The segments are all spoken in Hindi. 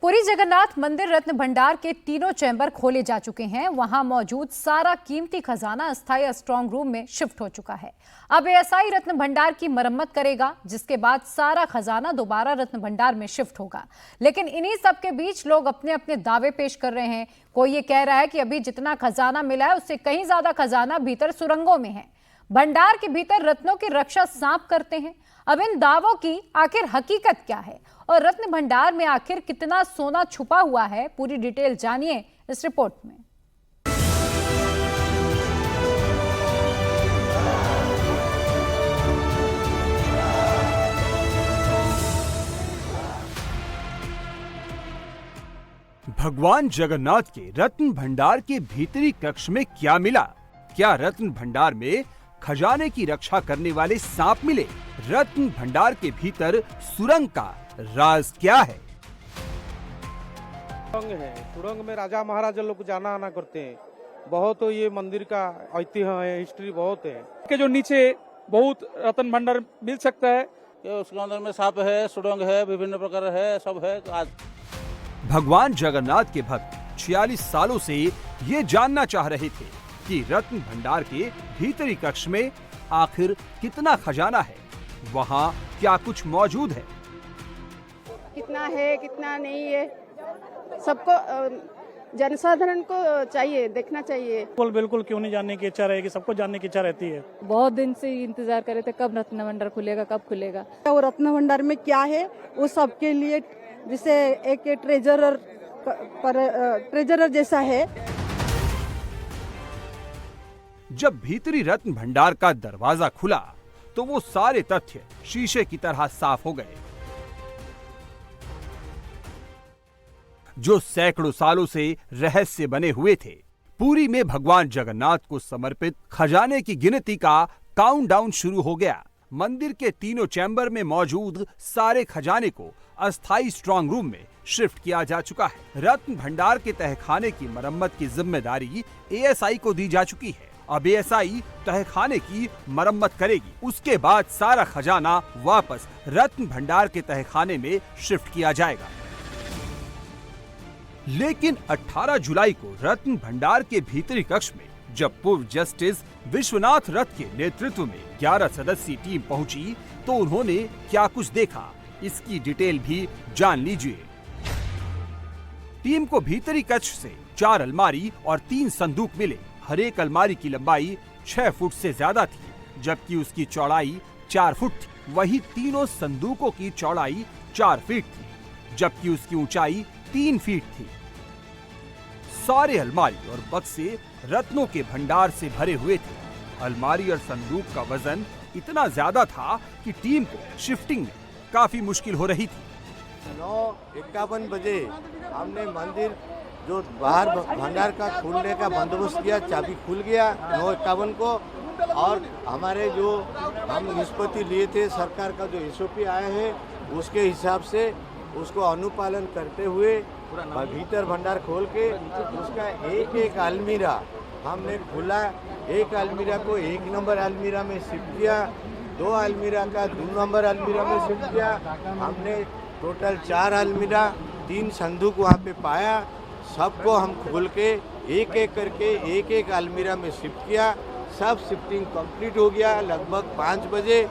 पुरी जगन्नाथ मंदिर रत्न भंडार के तीनों चैम्बर खोले जा चुके हैं। वहां मौजूद सारा कीमती खजाना अस्थायी स्ट्रांग रूम में शिफ्ट हो चुका है। अब एएसआई रत्न भंडार की मरम्मत करेगा, जिसके बाद सारा खजाना दोबारा रत्न भंडार में शिफ्ट होगा। लेकिन इन्हीं सब के बीच लोग अपने अपने दावे पेश कर रहे हैं। कोई ये कह रहा है कि अभी जितना खजाना मिला है उससे कहीं ज्यादा खजाना भीतर सुरंगों में है। भंडार के भीतर रत्नों की रक्षा सांप करते हैं। अब इन दावों की आखिर हकीकत क्या है और रत्न भंडार में आखिर कितना सोना छुपा हुआ है, पूरी डिटेल जानिए इस रिपोर्ट में। भगवान जगन्नाथ के रत्न भंडार के भीतरी कक्ष में क्या मिला? क्या रत्न भंडार में खजाने की रक्षा करने वाले सांप मिले? रत्न भंडार के भीतर सुरंग का राज क्या है? सुरंग में राजा महाराजा लोग जाना आना करते हैं। बहुत ये मंदिर का ऐतिह्य है, हिस्ट्री बहुत है। के जो नीचे बहुत रत्न भंडार मिल सकता है। उसके अंदर में सांप है, सुरंग है, विभिन्न प्रकार है, सब है। आज भगवान जगन्नाथ के भक्त 46 सालों से ये जानना चाह रहे थे कि रत्न भंडार के भीतरी कक्ष में आखिर कितना खजाना है, वहाँ क्या कुछ मौजूद है। कितना है कितना नहीं है, सबको जनसाधारण को चाहिए, देखना चाहिए। बिल्कुल क्यों नहीं जानने की इच्छा रहेगी, सबको जानने की इच्छा रहती है। बहुत दिन से इंतजार कर रहे थे कब रत्न भंडार खुलेगा, कब खुलेगा। वो रत्न भंडार में क्या है वो सबके लिए, जिसे एक ट्रेजरर जैसा है। जब भीतरी रत्न भंडार का दरवाजा खुला तो वो सारे तथ्य शीशे की तरह साफ हो गए। जो सैकड़ों सालों से रहस्य बने हुए थे। पुरी में भगवान जगन्नाथ को समर्पित खजाने की गिनती का काउंटडाउन शुरू हो गया। मंदिर के तीनों चैम्बर में मौजूद सारे खजाने को अस्थायी स्ट्रांग रूम में शिफ्ट किया जा चुका है। रत्न भंडार के तहखाने की मरम्मत की जिम्मेदारी एएसआई को दी जा चुकी है। अब एएसआई तहखाने की मरम्मत करेगी, उसके बाद सारा खजाना वापस रत्न भंडार के तहखाने में शिफ्ट किया जाएगा। लेकिन 18 जुलाई को रत्न भंडार के भीतरी कक्ष में जब पूर्व जस्टिस विश्वनाथ रथ के नेतृत्व में 11 सदस्यीय टीम पहुंची तो उन्होंने क्या कुछ देखा, इसकी डिटेल भी जान लीजिए। टीम को भीतरी कक्ष से 4 अलमारी और 3 संदूक मिले। हर एक अलमारी की लंबाई 6 फुट से ज्यादा थी, जबकि उसकी चौड़ाई 4 फुट थी। वही तीनों संदूकों की चौड़ाई 4 फीट थी, जबकि उसकी ऊंचाई 3 फीट थी। सारे अलमारी और बक्से रत्नों के भंडार से भरे हुए थे। अलमारी और संदूक का वजन इतना ज्यादा था कि टीम को शिफ्टिंग में काफी मुश्किल हो रही थी। 9:51 बजे हमने मंदिर जो बाहर भंडार का खुलने का बंदोबस्त किया, चाबी खुल गया 9:51 को। और हमारे जो हम निष्पत्ति लिए थे, सरकार का जो एसओपी आया है उसके हिसाब से उसको अनुपालन करते हुए भीतर भंडार खोल के उसका एक एक अलमीरा हमने खुला। एक अलमीरा को 1 नंबर अलमीरा में शिफ्ट किया, 2 अलमीरा का 2 नंबर अलमीरा में शिफ्ट किया। हमने टोटल 4 अलमीरा, 3 संदूक वहाँ पे पाया। सबको हम खोल के एक एक करके एक एक अलमीरा में शिफ्ट किया। सब शिफ्टिंग कंप्लीट हो गया लगभग 5 बजे।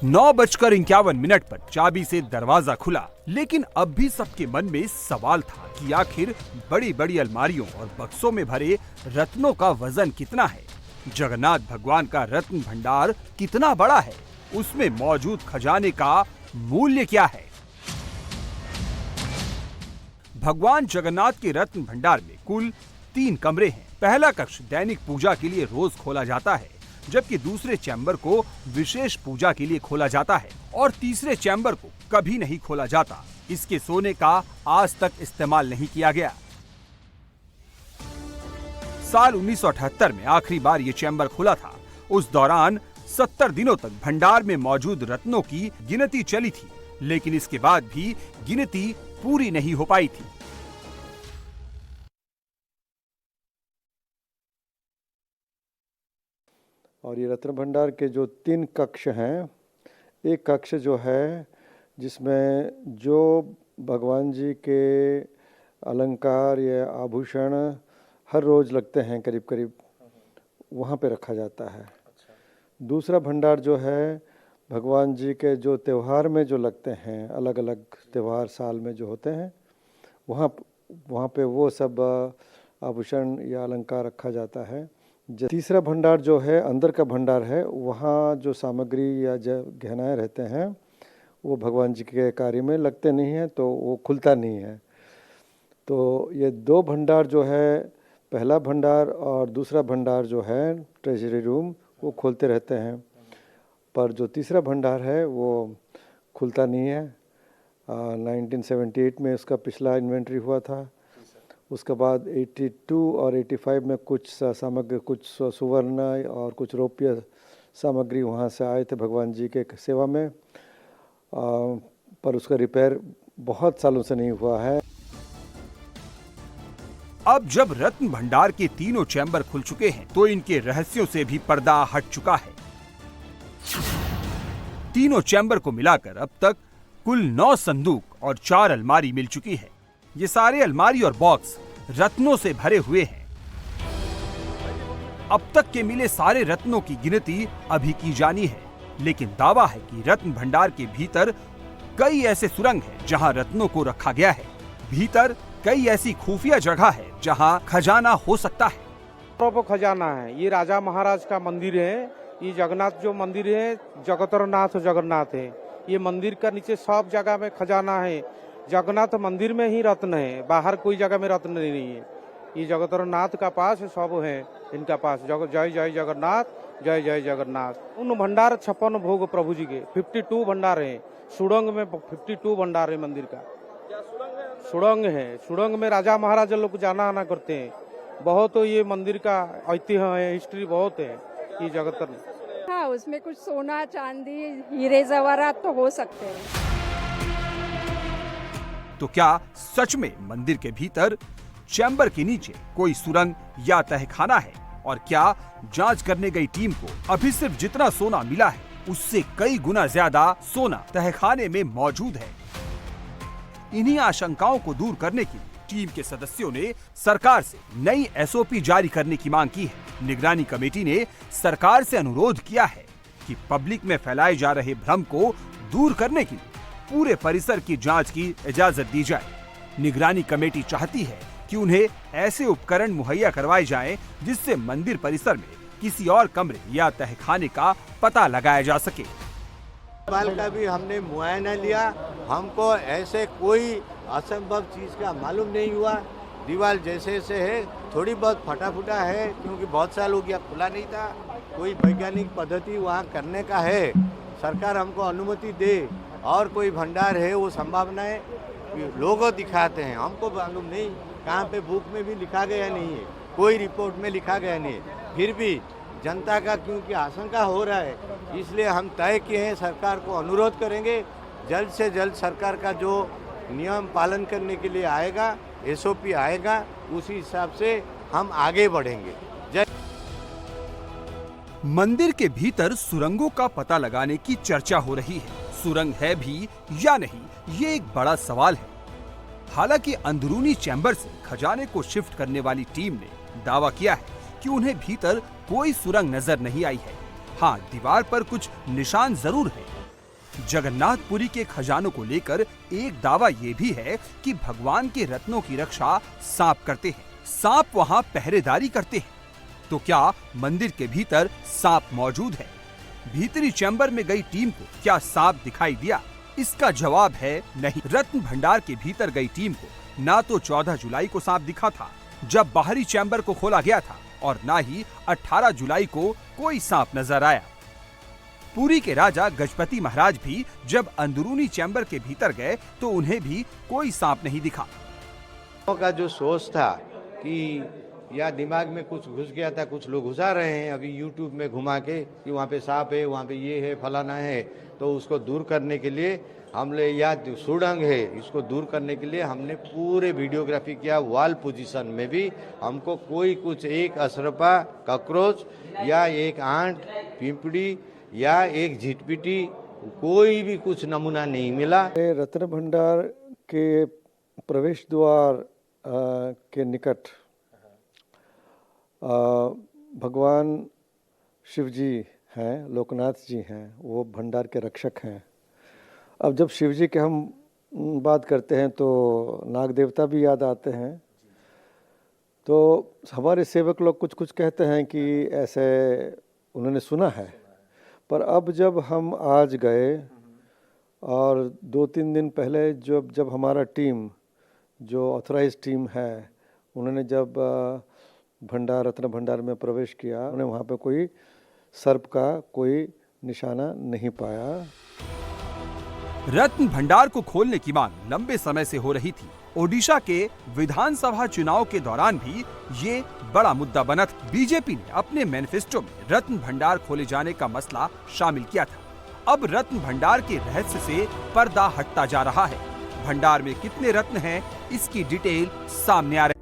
9:51 पर चाबी से दरवाजा खुला, लेकिन अब भी सबके मन में सवाल था कि आखिर बड़ी बड़ी अलमारियों और बक्सों में भरे रत्नों का वजन कितना है। जगन्नाथ भगवान का रत्न भंडार कितना बड़ा है, उसमें मौजूद खजाने का मूल्य क्या है। भगवान जगन्नाथ के रत्न भंडार में कुल 3 कमरे हैं। पहला कक्ष दैनिक पूजा के लिए रोज खोला जाता है, जबकि दूसरे चैम्बर को विशेष पूजा के लिए खोला जाता है और तीसरे चैम्बर को कभी नहीं खोला जाता। इसके सोने का आज तक इस्तेमाल नहीं किया गया। साल 1978 में आखिरी बार ये चैम्बर खुला था। उस दौरान 70 दिनों तक भंडार में मौजूद रत्नों की गिनती चली थी, लेकिन इसके बाद भी गिनती पूरी नहीं हो पाई थी। और ये रत्न भंडार के जो 3 कक्ष हैं, एक कक्ष जो है जिसमें जो भगवान जी के अलंकार या आभूषण हर रोज़ लगते हैं करीब करीब, वहाँ पे रखा जाता है। दूसरा भंडार जो है भगवान जी के जो त्यौहार में जो लगते हैं, अलग अलग त्यौहार साल में जो होते हैं, वहाँ पे वो सब आभूषण या अलंकार रखा जाता है। तीसरा भंडार जो है अंदर का भंडार है, वहाँ जो सामग्री या जो गहनाएँ रहते हैं वो भगवान जी के कार्य में लगते नहीं हैं, तो वो खुलता नहीं है। तो ये दो भंडार जो है, पहला भंडार और दूसरा भंडार जो है ट्रेजरी रूम, वो खोलते रहते हैं, पर जो तीसरा भंडार है वो खुलता नहीं है। 1978 में उसका पिछला इन्वेंट्री हुआ था। उसके बाद 82 और 85 में कुछ सामग्री, कुछ सुवर्ण और कुछ रौप्य सामग्री वहाँ से आए थे भगवान जी के सेवा में, पर उसका रिपेयर बहुत सालों से नहीं हुआ है। अब जब रत्न भंडार के तीनों चैम्बर खुल चुके हैं तो इनके रहस्यों से भी पर्दा हट चुका है। तीनों चैम्बर को मिलाकर अब तक कुल 9 संदूक और 4 अलमारी मिल चुकी है। ये सारे अलमारी और बॉक्स रत्नों से भरे हुए हैं। अब तक के मिले सारे रत्नों की गिनती अभी की जानी है, लेकिन दावा है कि रत्न भंडार के भीतर कई ऐसे सुरंग हैं जहां रत्नों को रखा गया है। भीतर कई ऐसी खुफिया जगह है जहां खजाना हो सकता है। वो खजाना है, ये राजा महाराज का मंदिर है। ये जगन्नाथ जो मंदिर है, जगतरनाथ जगन्नाथ है। ये मंदिर का नीचे सब जगह में खजाना है। जगन्नाथ मंदिर में ही रत्न है, बाहर कोई जगह में रत्न नहीं है। ये जगतरनाथ का पास सब है इनका पास। जय जय जगन्नाथ, जय जय जगन्नाथ। उन भंडार 56 भोग प्रभु जी के 52 भंडार है। सुड़ंग में 52 भंडार है मंदिर का। सुड़ंग है, सुड़ंग में राजा महाराजा लोग जाना आना करते हैं। बहुत ये मंदिर का ऐतिह्य है, हिस्ट्री बहुत है ये जगतरनाथ। हाँ, उसमें कुछ सोना चांदी हीरे जवाहरात तो हो सकते हैं। तो क्या सच में मंदिर के भीतर चैम्बर के नीचे कोई सुरंग या तहखाना है? और क्या जांच करने गई टीम को अभी सिर्फ जितना सोना मिला है उससे कई गुना ज्यादा सोना तहखाने में मौजूद है? इन्हीं आशंकाओं को दूर करने के लिए टीम के सदस्यों ने सरकार से नई एसओपी जारी करने की मांग की है। निगरानी कमेटी ने सरकार से अनुरोध किया है कि पब्लिक में फैलाए जा रहे भ्रम को दूर करने के लिए पूरे परिसर की जांच की इजाजत दी जाए। निगरानी कमेटी चाहती है कि उन्हें ऐसे उपकरण मुहैया करवाए जाएं जिससे मंदिर परिसर में किसी और कमरे या तहखाने का पता लगाया जा सके। दीवार का भी हमने मुआयना लिया, हमको ऐसे कोई असंभव चीज़ का मालूम नहीं हुआ। दीवार जैसे जैसे है, थोड़ी बहुत फटा फुटा है क्योंकि बहुत साल हो गया खुला नहीं था। कोई वैज्ञानिक पद्धति वहाँ करने का है, सरकार हमको अनुमति दे। और कोई भंडार है वो संभावनाएं लोग दिखाते हैं, हमको मालूम नहीं कहाँ पे बुक में भी लिखा गया नहीं है, कोई रिपोर्ट में लिखा गया नहीं है। फिर भी जनता का क्योंकि आशंका हो रहा है, इसलिए हम तय किए हैं, सरकार को अनुरोध करेंगे जल्द से जल्द सरकार का जो नियम पालन करने के लिए आएगा, एसओपी आएगा, उसी हिसाब से हम आगे बढ़ेंगे। मंदिर के भीतर सुरंगों का पता लगाने की चर्चा हो रही है। सुरंग है भी या नहीं, ये एक बड़ा सवाल है। हालांकि अंदरूनी चैम्बर से खजाने को शिफ्ट करने वाली टीम ने दावा किया है कि उन्हें भीतर कोई सुरंग नजर नहीं आई है। हाँ, दीवार पर कुछ निशान जरूर है। जगन्नाथपुरी के खजानों को लेकर एक दावा ये भी है कि भगवान के रत्नों की रक्षा सांप करते हैं। सांप वहाँ पहरेदारी करते हैं। तो क्या मंदिर के भीतर सांप मौजूद है? भीतरी चैम्बर में गई टीम को क्या सांप दिखाई दिया? इसका जवाब है नहीं। रत्न भंडार के भीतर गई टीम को ना तो 14 जुलाई को सांप दिखा था जब बाहरी चैम्बर को खोला गया था, और ना ही 18 जुलाई को कोई सांप नजर आया। पुरी के राजा गजपति महाराज भी जब अंदरूनी चैम्बर के भीतर गए तो उन्हें भी कोई सांप नहीं दिखा। का जो सोच था कि या दिमाग में कुछ घुस गया था, कुछ लोग घुसा रहे हैं अभी यूट्यूब में घुमा के कि वहाँ पे सांप है, वहाँ पे ये है, फलाना है, तो उसको दूर करने के लिए हमने, या सुड़ंग है, इसको दूर करने के लिए हमने पूरे वीडियोग्राफी किया। वॉल पोजीशन में भी हमको कोई कुछ एक अशरफा कॉकरोच या एक आंट पिंपड़ी या एक झिटपिटी कोई भी कुछ नमूना नहीं मिला। रत्न भंडार के प्रवेश द्वार के निकट भगवान शिव जी हैं, लोकनाथ जी हैं, वो भंडार के रक्षक हैं। अब जब शिव जी के हम बात करते हैं तो नाग देवता भी याद आते हैं। तो हमारे सेवक लोग कुछ कुछ कहते हैं कि ऐसे उन्होंने सुना है, पर अब जब हम आज गए और 2-3 दिन पहले जब हमारा टीम जो ऑथराइज टीम है उन्होंने जब रत्न भंडार में प्रवेश किया, उन्होंने वहाँ पे कोई सर्प का कोई निशाना नहीं पाया। रत्न भंडार को खोलने की मांग लंबे समय से हो रही थी। ओडिशा के विधानसभा चुनाव के दौरान भी ये बड़ा मुद्दा बना था। बीजेपी ने अपने मैनिफेस्टो में रत्न भंडार खोले जाने का मसला शामिल किया था। अब रत्न भंडार के रहस्य से पर्दा हटता जा रहा है। भंडार में कितने रत्न हैं, इसकी डिटेल सामने आ रही है।